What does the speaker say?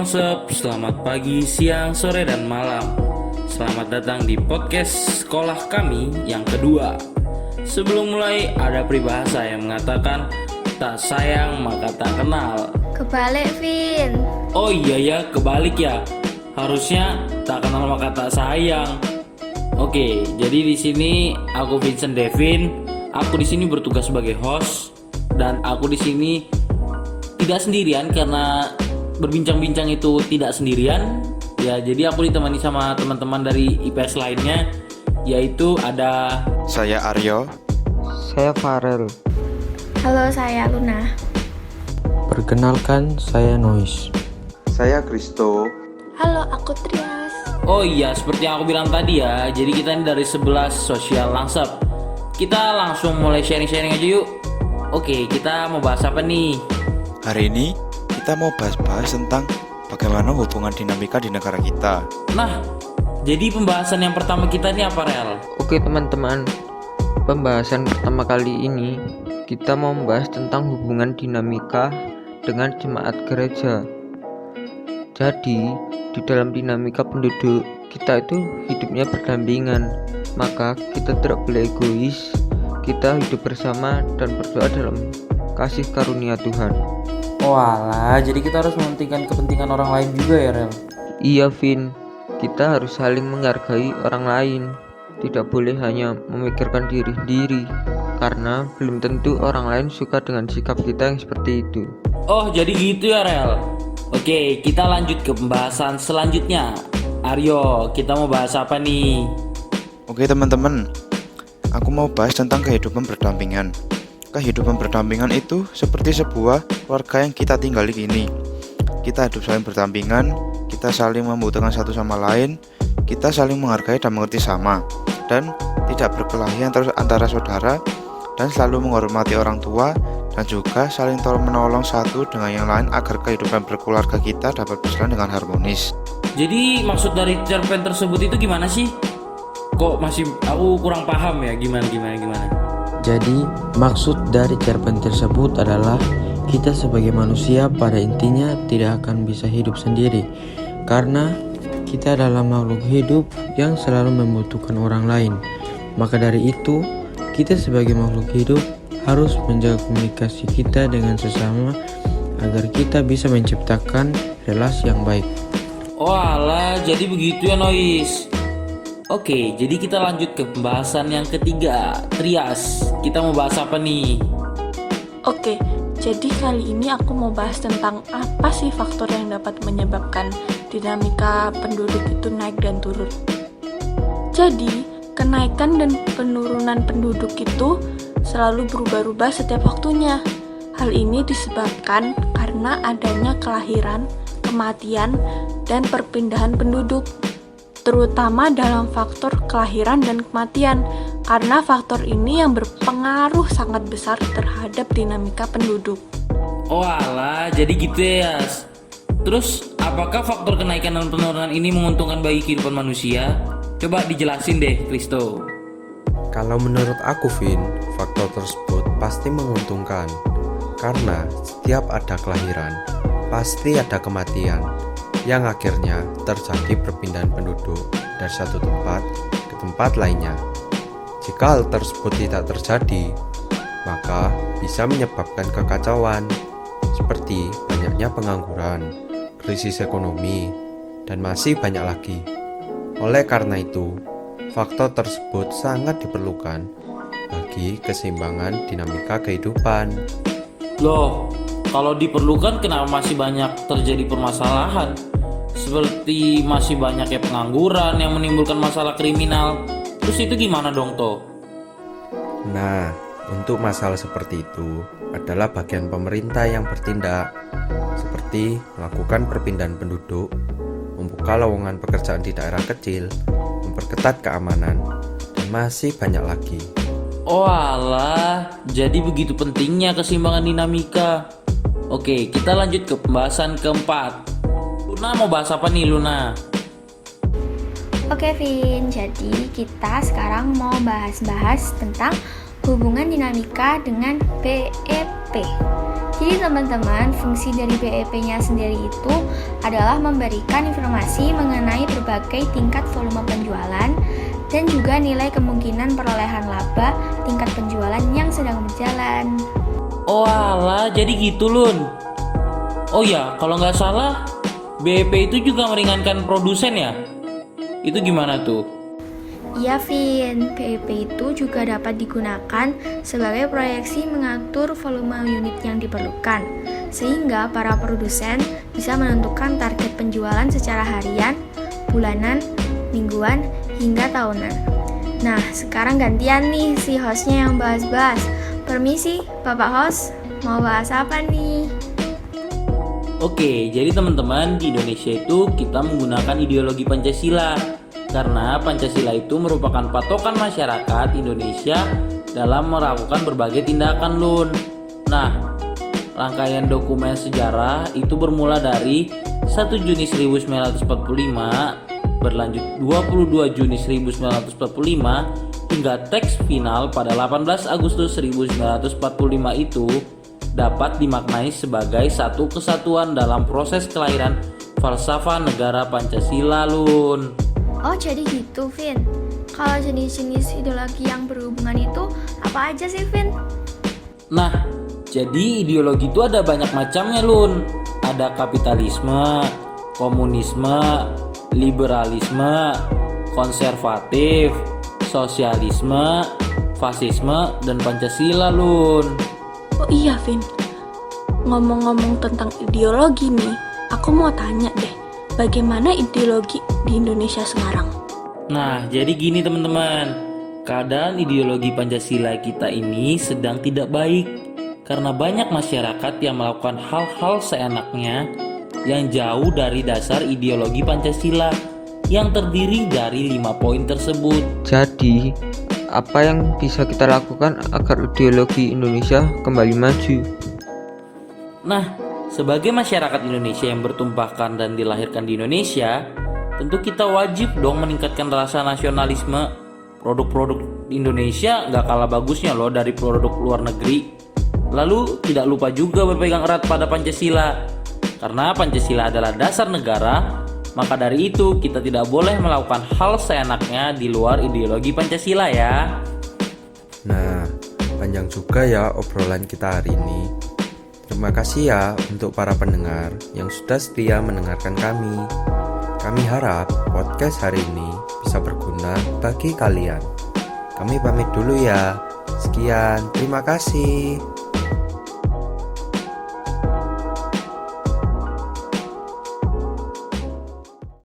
Langsep, selamat pagi, siang, sore, dan malam. Selamat datang di podcast sekolah kami yang kedua. Sebelum mulai, ada peribahasa yang mengatakan tak sayang maka tak kenal. Kebalik, Vin. Oh iya ya, kebalik ya. Harusnya tak kenal maka tak sayang. Oke, jadi di sini aku Vincent Devin. Aku di sini bertugas sebagai host dan aku di sini tidak sendirian karena berbincang-bincang itu tidak sendirian. Ya, jadi aku ditemani sama teman-teman dari IPS lainnya, yaitu ada Saya Aryo. Saya Farel. Halo, saya Luna. Perkenalkan, saya Nois. Saya Kristo. Halo, aku Trias. Oh iya, seperti yang aku bilang tadi ya. Jadi kita ini dari 11 sosial Langsep. Kita langsung mulai sharing-sharing aja yuk. Oke, kita mau bahas apa nih? Hari ini kita mau bahas-bahas tentang bagaimana hubungan dinamika di negara kita. Nah, jadi pembahasan yang pertama kita ini apa, Rel? Oke teman-teman, pembahasan pertama kali ini kita mau membahas tentang hubungan dinamika dengan jemaat gereja. Jadi, di dalam dinamika penduduk, kita itu hidupnya berdampingan. Maka kita tidak boleh egois, kita hidup bersama dan berdoa dalam kasih karunia Tuhan. Oh alah, jadi kita harus mementingkan kepentingan orang lain juga ya, Rel? Iya Vin, kita harus saling menghargai orang lain. Tidak boleh hanya memikirkan diri sendiri, karena belum tentu orang lain suka dengan sikap kita yang seperti itu. Oh, jadi gitu ya, Rel? Oke, kita lanjut ke pembahasan selanjutnya. Aryo, kita mau bahas apa nih? Oke teman-teman, aku mau bahas tentang kehidupan berdampingan. Kehidupan berdampingan itu seperti sebuah keluarga yang kita tinggali kini. Kita hidup saling berdampingan, kita saling membutuhkan satu sama lain, kita saling menghargai dan mengerti sama, dan tidak berkelahi antara saudara, dan selalu menghormati orang tua, dan juga saling tolong-menolong satu dengan yang lain agar kehidupan berkeluarga kita dapat berjalan dengan harmonis. Jadi maksud dari cerpen tersebut itu gimana sih? Kok masih aku kurang paham ya, gimana? Jadi, maksud dari cerpen tersebut adalah kita sebagai manusia pada intinya tidak akan bisa hidup sendiri, karena kita adalah makhluk hidup yang selalu membutuhkan orang lain. Maka dari itu, kita sebagai makhluk hidup harus menjaga komunikasi kita dengan sesama agar kita bisa menciptakan relasi yang baik. Oh alah, jadi begitu ya, Nois. Oke, jadi kita lanjut ke pembahasan yang ketiga. Trias, kita mau bahas apa nih? Oke, jadi kali ini aku mau bahas tentang apa sih faktor yang dapat menyebabkan dinamika penduduk itu naik dan turun. Jadi, kenaikan dan penurunan penduduk itu selalu berubah-ubah setiap waktunya. Hal ini disebabkan karena adanya kelahiran, kematian, dan perpindahan penduduk, terutama dalam faktor kelahiran dan kematian, karena faktor ini yang berpengaruh sangat besar terhadap dinamika penduduk. Oh alah, jadi gitu ya. Terus, apakah faktor kenaikan dan penurunan ini menguntungkan bagi kehidupan manusia? Coba dijelasin deh, Kristo. Kalau menurut aku, Vin, faktor tersebut pasti menguntungkan. Karena setiap ada kelahiran, pasti ada kematian, yang akhirnya terjadi perpindahan penduduk dari satu tempat ke tempat lainnya. Jika hal tersebut tidak terjadi, maka bisa menyebabkan kekacauan, seperti banyaknya pengangguran, krisis ekonomi, dan masih banyak lagi. Oleh karena itu, faktor tersebut sangat diperlukan bagi keseimbangan dinamika kehidupan. Loh, kalau diperlukan kenapa masih banyak terjadi permasalahan? Seperti masih banyaknya pengangguran yang menimbulkan masalah kriminal. Terus itu gimana dong, Toh? Nah, untuk masalah seperti itu adalah bagian pemerintah yang bertindak, seperti melakukan perpindahan penduduk, membuka lowongan pekerjaan di daerah kecil, memperketat keamanan, dan masih banyak lagi. Oh alah, jadi begitu pentingnya keseimbangan dinamika. Oke, kita lanjut ke pembahasan keempat. Luna mau bahas apa nih, Luna? Oke, Vin. Jadi kita sekarang mau bahas-bahas tentang hubungan dinamika dengan BEP. BEP. Jadi teman-teman, fungsi dari BEP-nya sendiri itu adalah memberikan informasi mengenai berbagai tingkat volume penjualan dan juga nilai kemungkinan perolehan laba tingkat penjualan yang sedang berjalan. Oh alah, jadi gitu Lun. Oh ya, kalau nggak salah BEP itu juga meringankan produsen ya? Itu gimana tuh? Iya Vin, BEP itu juga dapat digunakan sebagai proyeksi mengatur volume unit yang diperlukan, sehingga para produsen bisa menentukan target penjualan secara harian, bulanan, mingguan, hingga tahunan. Nah, sekarang gantian nih si hostnya yang bahas-bahas. Permisi, Bapak host, mau bahas apa nih? Oke, jadi teman-teman, di Indonesia itu kita menggunakan ideologi Pancasila. Karena Pancasila itu merupakan patokan masyarakat Indonesia dalam melakukan berbagai tindakan Lun. Nah, rangkaian dokumen sejarah itu bermula dari 1 Juni 1945, berlanjut 22 Juni 1945, hingga teks final pada 18 Agustus 1945 itu dapat dimaknai sebagai satu kesatuan dalam proses kelahiran falsafah negara Pancasila Lun. Oh jadi gitu Vin. Kalau jenis-jenis ideologi yang berhubungan itu apa aja sih Vin? Nah, jadi ideologi itu ada banyak macamnya Lun. Ada kapitalisme, komunisme, liberalisme, konservatif, sosialisme, fasisme, dan Pancasila Lun. Oh iya Vin, ngomong-ngomong tentang ideologi nih, aku mau tanya deh, bagaimana ideologi di Indonesia sekarang? Nah, jadi gini teman-teman, keadaan ideologi Pancasila kita ini sedang tidak baik karena banyak masyarakat yang melakukan hal-hal seenaknya yang jauh dari dasar ideologi Pancasila yang terdiri dari 5 poin tersebut. Jadi, apa yang bisa kita lakukan agar ideologi Indonesia kembali maju? Nah, sebagai masyarakat Indonesia yang bertumpahkan dan dilahirkan di Indonesia, tentu kita wajib dong meningkatkan rasa nasionalisme. Produk-produk Indonesia nggak kalah bagusnya loh dari produk luar negeri. Lalu tidak lupa juga berpegang erat pada Pancasila. Karena Pancasila adalah dasar negara, maka dari itu kita tidak boleh melakukan hal seenaknya di luar ideologi Pancasila ya. Nah, panjang juga ya obrolan kita hari ini. Terima kasih ya untuk para pendengar yang sudah setia mendengarkan kami. Kami harap podcast hari ini bisa berguna bagi kalian. Kami pamit dulu ya. Sekian, terima kasih.